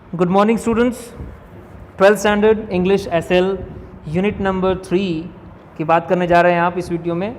Good morning students. 12th standard English SL unit number 3 की बात करने जा रहे हैं आप इस वीडियो में।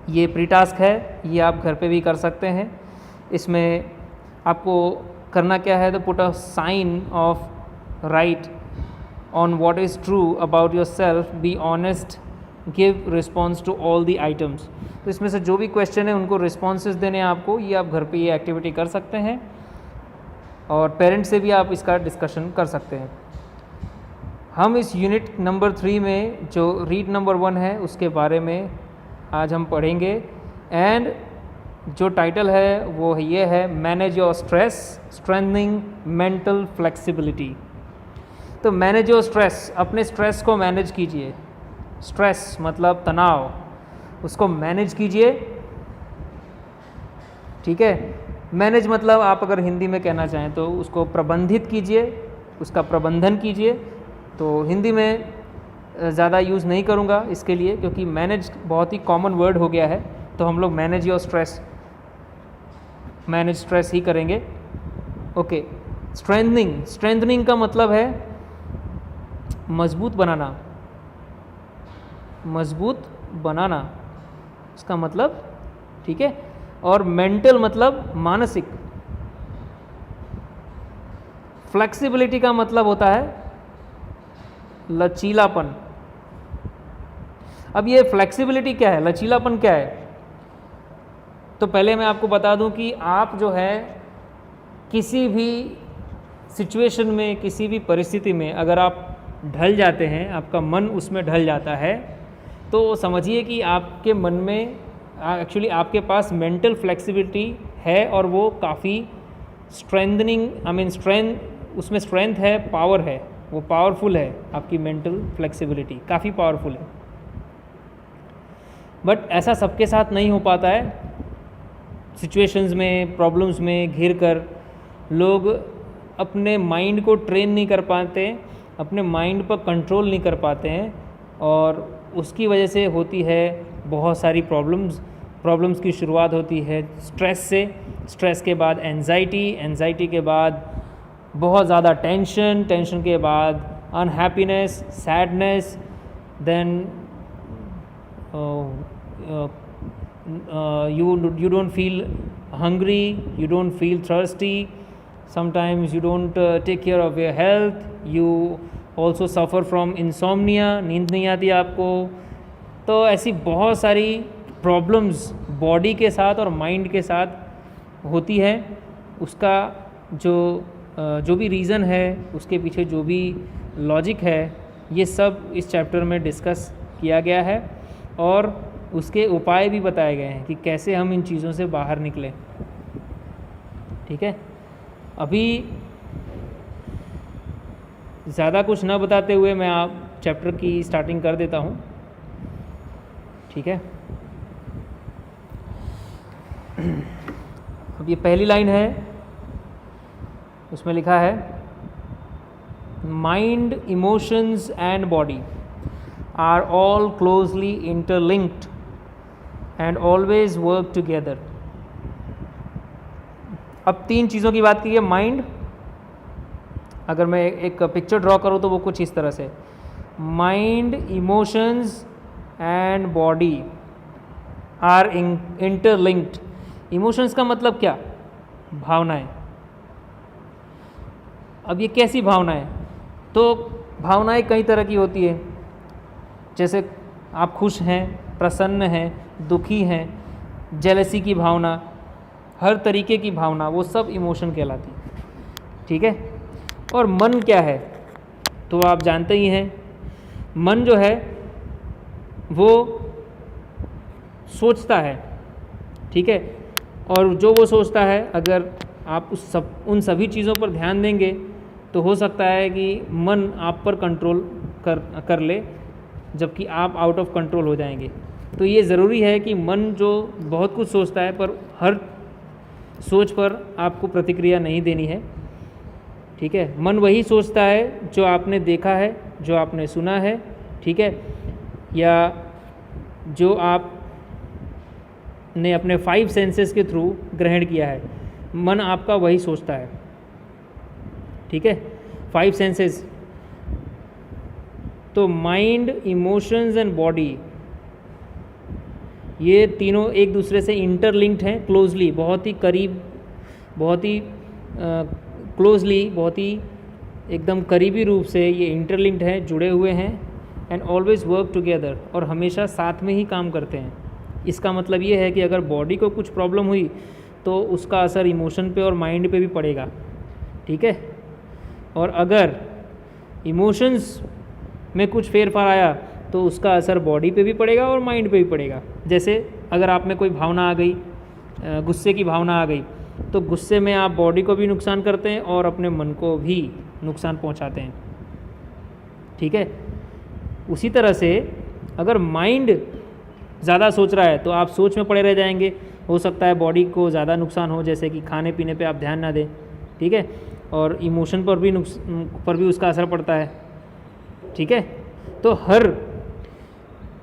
ये प्री टास्क है, ये आप घर पे भी कर सकते हैं। इसमें आपको करना क्या है, तो put a sign of right on what is true about yourself, be honest, give response to all the items. तो इसमें से जो भी क्वेश्चन है उनको रिस्पॉन्सेज देने हैं आपको। ये आप घर पे ये एक्टिविटी कर सकते हैं और पेरेंट्स से भी आप इसका डिस्कशन कर सकते हैं। हम इस यूनिट नंबर 3 में जो रीड नंबर 1 है उसके बारे में आज हम पढ़ेंगे। एंड जो टाइटल है वो ये है, manage your stress, strengthening mental flexibility. तो मैनेज योर स्ट्रेस, अपने स्ट्रेस को मैनेज कीजिए। स्ट्रेस मतलब तनाव, उसको मैनेज कीजिए। ठीक है, मैनेज मतलब आप अगर हिंदी में कहना चाहें तो उसको प्रबंधित कीजिए, उसका प्रबंधन कीजिए। तो हिंदी में ज़्यादा यूज़ नहीं करूँगा इसके लिए, क्योंकि मैनेज बहुत ही कॉमन वर्ड हो गया है। तो हम लोग manage your stress, manage stress ही करेंगे। ओके, स्ट्रेंथनिंग, स्ट्रेंथनिंग का मतलब है मजबूत बनाना, मजबूत बनाना इसका मतलब, ठीक है। और मेंटल मतलब मानसिक। फ्लेक्सिबिलिटी का मतलब होता है लचीलापन। अब ये फ्लेक्सिबिलिटी क्या है, लचीलापन क्या है? तो पहले मैं आपको बता दूं कि आप जो है किसी भी सिचुएशन में, किसी भी परिस्थिति में अगर आप ढल जाते हैं, आपका मन उसमें ढल जाता है, तो समझिए कि आपके मन में एक्चुअली आपके पास मेंटल फ्लेक्सिबिलिटी है और वो काफ़ी स्ट्रेंथनिंग, उसमें स्ट्रेंथ है, पावर है, वो पावरफुल है। आपकी मेंटल फ्लेक्सिबिलिटी काफ़ी पावरफुल है। बट ऐसा सबके साथ नहीं हो पाता है। सिचुएशंस में, प्रॉब्लम्स में घिर कर लोग अपने माइंड को ट्रेन नहीं कर पाते, अपने माइंड पर कंट्रोल नहीं कर पाते हैं, और उसकी वजह से होती है बहुत सारी प्रॉब्लम्स की शुरुआत होती है स्ट्रेस से। स्ट्रेस के बाद एंजाइटी, एंजाइटी के बाद बहुत ज़्यादा टेंशन, टेंशन के बाद unhappiness, sadness, then you don't feel hungry, you don't feel thirsty, sometimes you don't take care of your health, you also suffer from insomnia, नींद नहीं आती आपको। तो ऐसी बहुत सारी प्रॉब्लम्स बॉडी के साथ और माइंड के साथ होती है। उसका जो भी रीज़न है, उसके पीछे जो भी लॉजिक है, ये सब इस चैप्टर में डिस्कस किया गया है और उसके उपाय भी बताए गए हैं कि कैसे हम इन चीज़ों से बाहर निकलें। ठीक है, अभी ज़्यादा कुछ ना बताते हुए मैं आप चैप्टर की स्टार्टिंग कर देता हूँ। ठीक है, अब ये पहली लाइन है, उसमें लिखा है, mind, emotions and body are all closely interlinked and always work together. अब 3 चीज़ों की बात की है। माइंड, अगर मैं एक पिक्चर ड्रॉ करूँ तो वो कुछ इस तरह से, mind, emotions and body are interlinked. Emotions का मतलब क्या? भावनाएं। अब ये कैसी भावनाएं? तो भावनाएं कई तरह की होती है। जैसे आप खुश हैं, प्रसन्न हैं, दुखी हैं, जेलसी की भावना, हर तरीके की भावना, वो सब इमोशन कहलाती है। ठीक है, और मन क्या है तो आप जानते ही हैं। मन जो है वो सोचता है, ठीक है, और जो वो सोचता है, अगर आप उन सभी चीज़ों पर ध्यान देंगे तो हो सकता है कि मन आप पर कंट्रोल कर ले, जबकि आप आउट ऑफ कंट्रोल हो जाएंगे। तो ये ज़रूरी है कि मन जो बहुत कुछ सोचता है, पर हर सोच पर आपको प्रतिक्रिया नहीं देनी है। ठीक है, मन वही सोचता है जो आपने देखा है, जो आपने सुना है, ठीक है, या जो आप ने अपने 5 सेंसेस के थ्रू ग्रहण किया है। मन आपका वही सोचता है। ठीक है, 5 सेंसेस। तो माइंड, इमोशंस एंड बॉडी, ये तीनों एक दूसरे से इंटरलिंक्ड हैं क्लोजली, बहुत ही करीब, बहुत ही क्लोजली, बहुत ही एकदम करीबी रूप से ये इंटरलिंक्ड हैं, जुड़े हुए हैं। एंड ऑलवेज वर्क टुगेदर, और हमेशा साथ में ही काम करते हैं। इसका मतलब ये है कि अगर बॉडी को कुछ प्रॉब्लम हुई तो उसका असर इमोशन पे और माइंड पे भी पड़ेगा, ठीक है। और अगर इमोशंस में कुछ फेरफार आया तो उसका असर बॉडी पे भी पड़ेगा और माइंड पे भी पड़ेगा। जैसे अगर आप में कोई भावना आ गई, गुस्से की भावना आ गई, तो गुस्से में आप बॉडी को भी नुकसान करते हैं और अपने मन को भी नुकसान पहुंचाते हैं, ठीक है। उसी तरह से अगर माइंड ज़्यादा सोच रहा है तो आप सोच में पड़े रह जाएंगे, हो सकता है बॉडी को ज़्यादा नुकसान हो, जैसे कि खाने पीने पे आप ध्यान ना दें, ठीक है। और इमोशन पर भी उसका असर पड़ता है, ठीक है। तो हर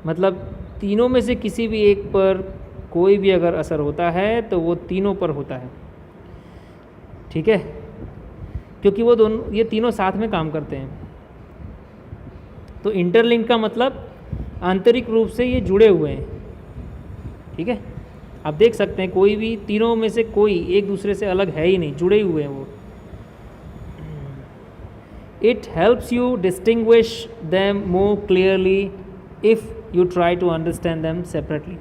मतलब तीनों में से किसी भी एक पर कोई भी अगर असर होता है तो वो तीनों पर होता है, ठीक है, क्योंकि वो दोनों, ये तीनों साथ में काम करते हैं। तो इंटरलिंक का मतलब आंतरिक रूप से ये जुड़े हुए हैं, ठीक है। आप देख सकते हैं कोई भी, तीनों में से कोई एक दूसरे से अलग है ही नहीं, जुड़े हुए हैं वो। It helps you distinguish them more clearly if you try to understand them separately.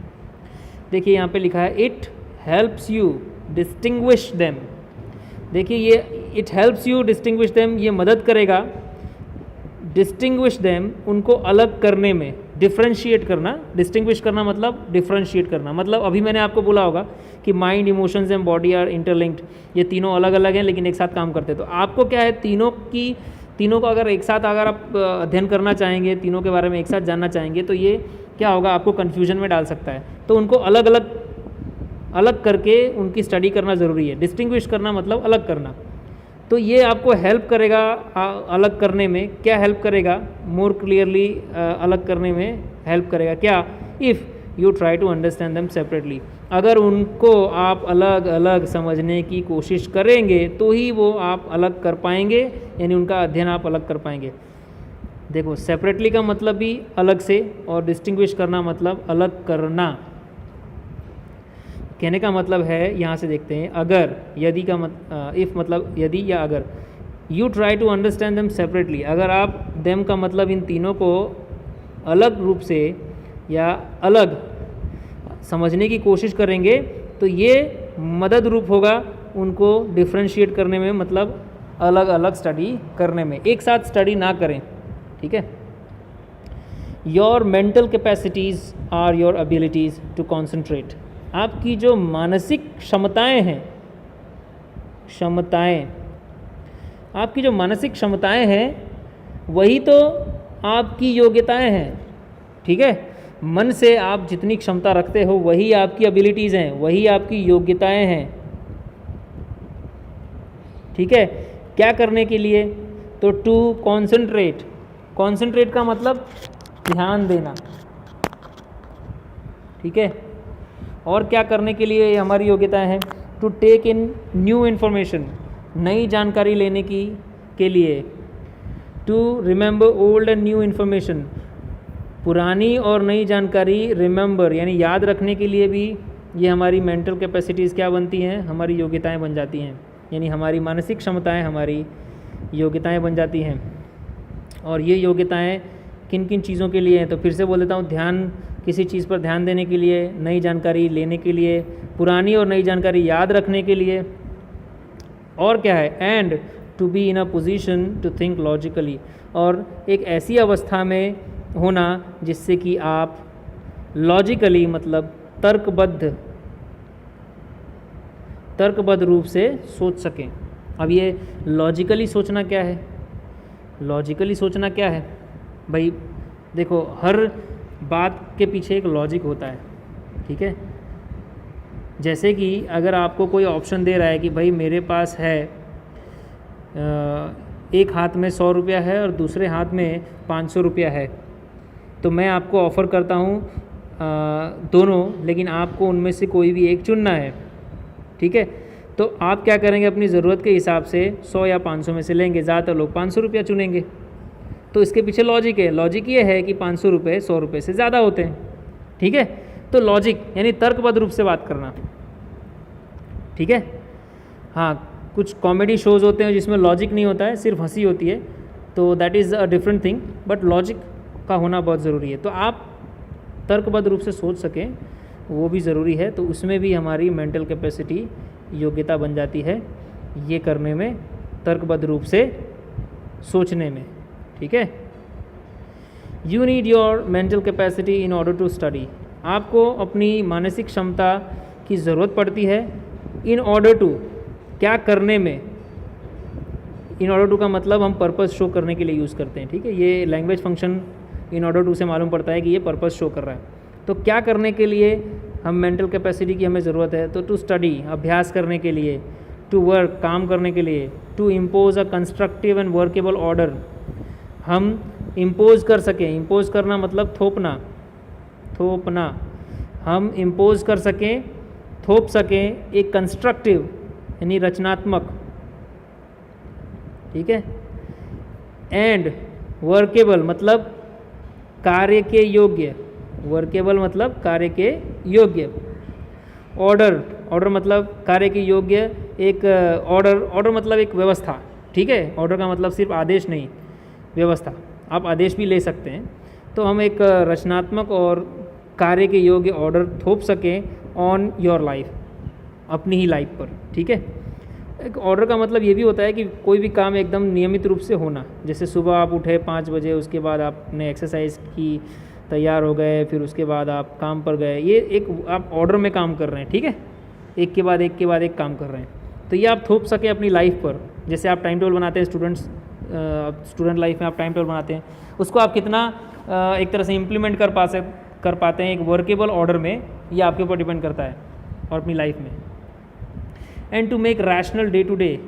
देखिए यहाँ पे लिखा है it helps you distinguish them. देखिए ये it helps you distinguish them, ये मदद करेगा डिस्टिंग्विश देम, उनको अलग करने में, डिफ्रेंशिएट करना। डिस्टिंग्विश करना मतलब डिफ्रेंशिएट करना, मतलब अभी मैंने आपको बोला होगा कि mind, emotions and body are interlinked, ये तीनों अलग अलग हैं लेकिन एक साथ काम करते हैं। तो आपको क्या है, तीनों को अगर एक साथ अगर आप अध्ययन करना चाहेंगे, तीनों के बारे में एक साथ जानना चाहेंगे, तो ये क्या होगा, आपको कन्फ्यूजन में डाल सकता है। तो उनको अलग करके उनकी स्टडी करना ज़रूरी है। डिस्टिंग्विश करना मतलब अलग करना। तो ये आपको हेल्प करेगा अलग करने में। क्या हेल्प करेगा? मोर क्लियरली अलग करने में हेल्प करेगा। क्या? If you try to understand them separately, अगर उनको आप अलग अलग समझने की कोशिश करेंगे तो ही वो आप अलग कर पाएंगे, यानी उनका अध्ययन आप अलग कर पाएंगे। देखो, सेपरेटली का मतलब भी अलग से, और डिस्टिंग्विश करना मतलब अलग करना। कहने का मतलब है, यहाँ से देखते हैं, अगर, यदि का इफ़ मतलब यदि या अगर। You try to understand them separately, अगर आप देम का मतलब इन तीनों को अलग रूप से या अलग समझने की कोशिश करेंगे तो ये मदद रूप होगा उनको डिफ्रेंशिएट करने में, मतलब अलग अलग स्टडी करने में। एक साथ स्टडी ना करें, ठीक है। Your mental capacities are your abilities to concentrate. आपकी जो मानसिक क्षमताएं हैं, आपकी जो मानसिक क्षमताएं हैं वही तो आपकी योग्यताएं हैं, ठीक है। मन से आप जितनी क्षमता रखते हो वही आपकी एबिलिटीज़ हैं, वही आपकी योग्यताएं हैं, ठीक है। क्या करने के लिए? तो टू कॉन्सेंट्रेट। कॉन्सेंट्रेट का मतलब ध्यान देना, ठीक है। और क्या करने के लिए हमारी योग्यताएं हैं? To take in new information, नई जानकारी लेने के लिए। To remember old and new information, पुरानी और नई जानकारी रिमेंबर यानी याद रखने के लिए भी ये हमारी मेंटल कैपेसिटीज़ क्या बनती हैं, हमारी योग्यताएं बन जाती हैं, यानी हमारी मानसिक क्षमताएं हमारी योग्यताएं बन जाती हैं। और ये योग्यताएं किन किन चीज़ों के लिए हैं? तो फिर से बोल देता हूँ, ध्यान, किसी चीज़ पर ध्यान देने के लिए, नई जानकारी लेने के लिए, पुरानी और नई जानकारी याद रखने के लिए, और क्या है, and to be in a position to think logically, और एक ऐसी अवस्था में होना जिससे कि आप लॉजिकली मतलब तर्कबद्ध रूप से सोच सकें। अब ये लॉजिकली सोचना क्या है? लॉजिकली सोचना क्या है भाई? देखो, हर बात के पीछे एक लॉजिक होता है, ठीक है। जैसे कि अगर आपको कोई ऑप्शन दे रहा है कि भाई मेरे पास है एक हाथ में 100 रुपया है और दूसरे हाथ में 500 रुपया है, तो मैं आपको ऑफ़र करता हूँ दोनों, लेकिन आपको उनमें से कोई भी एक चुनना है, ठीक है। तो आप क्या करेंगे, अपनी ज़रूरत के हिसाब से 100 या 500 में से लेंगे। ज़्यादातर लोग 500 रुपया चुनेंगे। तो इसके पीछे लॉजिक है, लॉजिक ये है कि 500 रुपये 100 रुपये से ज़्यादा होते हैं। ठीक है, तो लॉजिक यानी तर्कबद्ध रूप से बात करना। ठीक है, हाँ, कुछ कॉमेडी शोज़ होते हैं जिसमें लॉजिक नहीं होता है, सिर्फ हंसी होती है, तो that is a different thing, but logic का होना बहुत ज़रूरी है। तो आप तर्कबद्ध रूप से सोच सकें वो भी ज़रूरी है। तो उसमें भी हमारी मेंटल कैपेसिटी योग्यता बन जाती है, ये करने में, तर्कबद्ध रूप से सोचने में। ठीक है, you need your mental capacity in order to study. आपको अपनी मानसिक क्षमता की ज़रूरत पड़ती है इन ऑर्डर टू, क्या करने में। इन ऑर्डर टू का मतलब हम पर्पस शो करने के लिए यूज़ करते हैं। ठीक है, ये language function in order to से मालूम पड़ता है कि ये पर्पस शो कर रहा है। तो क्या करने के लिए हम मेंटल कैपेसिटी की हमें ज़रूरत है, तो टू स्टडी, अभ्यास करने के लिए, टू वर्क, काम करने के लिए, to impose a constructive and workable order, हम इम्पोज कर सकें। इम्पोज करना मतलब थोपना, थोपना, हम इम्पोज कर सकें, थोप सकें एक कंस्ट्रक्टिव यानी रचनात्मक, ठीक है, एंड वर्केबल मतलब कार्य के योग्य, वर्केबल मतलब कार्य के योग्य, ऑर्डर, ऑर्डर मतलब कार्य के योग्य, एक ऑर्डर, ऑर्डर मतलब एक व्यवस्था। ठीक है, ऑर्डर का मतलब सिर्फ आदेश नहीं, व्यवस्था, आप आदेश भी ले सकते हैं। तो हम एक रचनात्मक और कार्य के योग्य ऑर्डर थोप सकें ऑन योर लाइफ, अपनी ही लाइफ पर। ठीक है, एक ऑर्डर का मतलब ये भी होता है कि कोई भी काम एकदम नियमित रूप से होना। जैसे सुबह आप उठे 5 बजे, उसके बाद आपने एक्सरसाइज की, तैयार हो गए, फिर उसके बाद आप काम पर गए, ये एक आप ऑर्डर में काम कर रहे हैं। ठीक है, एक के बाद एक के बाद एक काम कर रहे हैं। तो ये आप थोप सके अपनी लाइफ पर। जैसे आप टाइम टेबल बनाते हैं, स्टूडेंट लाइफ में आप टाइम टेबल बनाते हैं, उसको आप कितना एक तरह से इम्प्लीमेंट कर पाते हैं एक वर्केबल ऑर्डर में, ये आपके ऊपर डिपेंड करता है और अपनी लाइफ में। And to make rational day to day,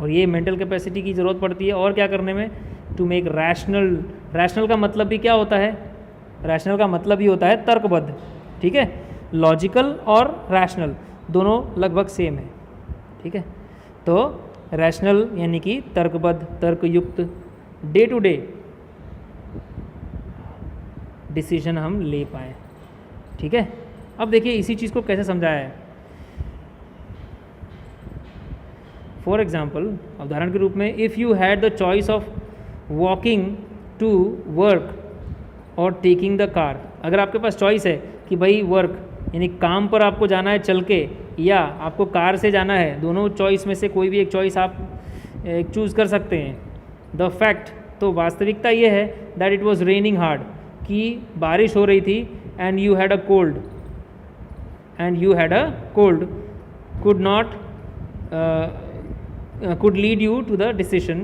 और ये मेंटल कैपेसिटी की ज़रूरत पड़ती है। और क्या करने में, टू मेक रैशनल, रैशनल का मतलब भी क्या होता है, रैशनल का मतलब ही होता है तर्कबद्ध। ठीक है, लॉजिकल और रैशनल दोनों लगभग सेम है। ठीक है, तो रैशनल यानी कि तर्कबद्ध, तर्कयुक्त, डे टू डे डिसीजन हम ले पाए। ठीक है, अब देखिए इसी चीज़ को कैसे समझाया है। फॉर एग्जाम्पल, उदाहरण के रूप में, if you had the choice of walking to work और टेकिंग द कार, अगर आपके पास चॉइस है कि भाई वर्क यानी काम पर आपको जाना है चल के, या आपको कार से जाना है, दोनों चॉइस में से कोई भी एक चॉइस आप चूज़ कर सकते हैं। द फैक्ट, तो वास्तविकता ये है that it was raining hard, कि बारिश हो रही थी, and you had a cold, could lead you to the decision।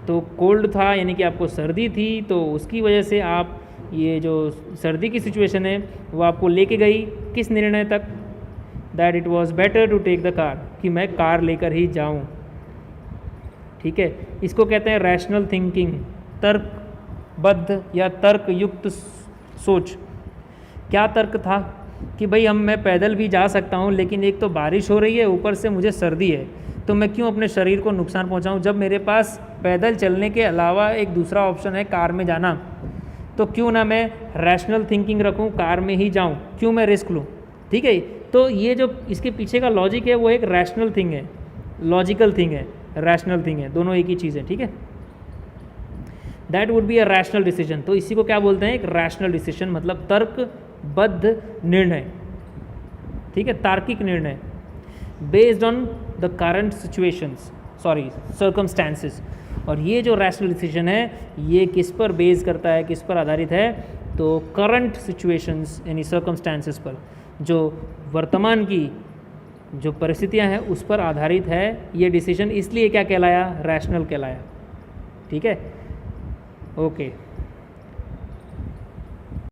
तो कोल्ड था यानी कि आपको सर्दी थी, तो उसकी वजह से आप ये जो सर्दी की सिचुएशन है वो आपको लेके गई किस निर्णय तक, that it was better to take the car, कि मैं कार लेकर ही जाऊं। ठीक है, इसको कहते हैं रैशनल थिंकिंग, तर्कबद्ध या तर्कयुक्त सोच। क्या तर्क था कि भाई मैं पैदल भी जा सकता हूँ, लेकिन एक तो बारिश हो रही है, ऊपर से मुझे सर्दी है, तो मैं क्यों अपने शरीर को नुकसान पहुँचाऊँ, जब मेरे पास पैदल चलने के अलावा एक दूसरा ऑप्शन है कार में जाना, तो क्यों ना मैं रैशनल थिंकिंग रखूँ, कार में ही जाऊँ, क्यों मैं रिस्क लूँ। ठीक है, तो ये जो इसके पीछे का लॉजिक है वो एक रैशनल थिंग है, लॉजिकल थिंग है, रैशनल थिंग है, दोनों एक ही चीज़ है। ठीक है, that would be a rational decision. तो इसी को क्या बोलते हैं, एक रैशनल डिसीजन, मतलब तर्कबद्ध निर्णय। ठीक है, तार्किक निर्णय, based on the current circumstances. और ये जो रैशनल डिसीजन है ये किस पर बेस करता है, किस पर आधारित है, तो करंट सिचुएशंस यानी सर्कमस्टेंसेस पर, जो वर्तमान की जो परिस्थितियां हैं उस पर आधारित है ये डिसीजन, इसलिए क्या कहलाया, रैशनल कहलाया। ठीक है, ओके।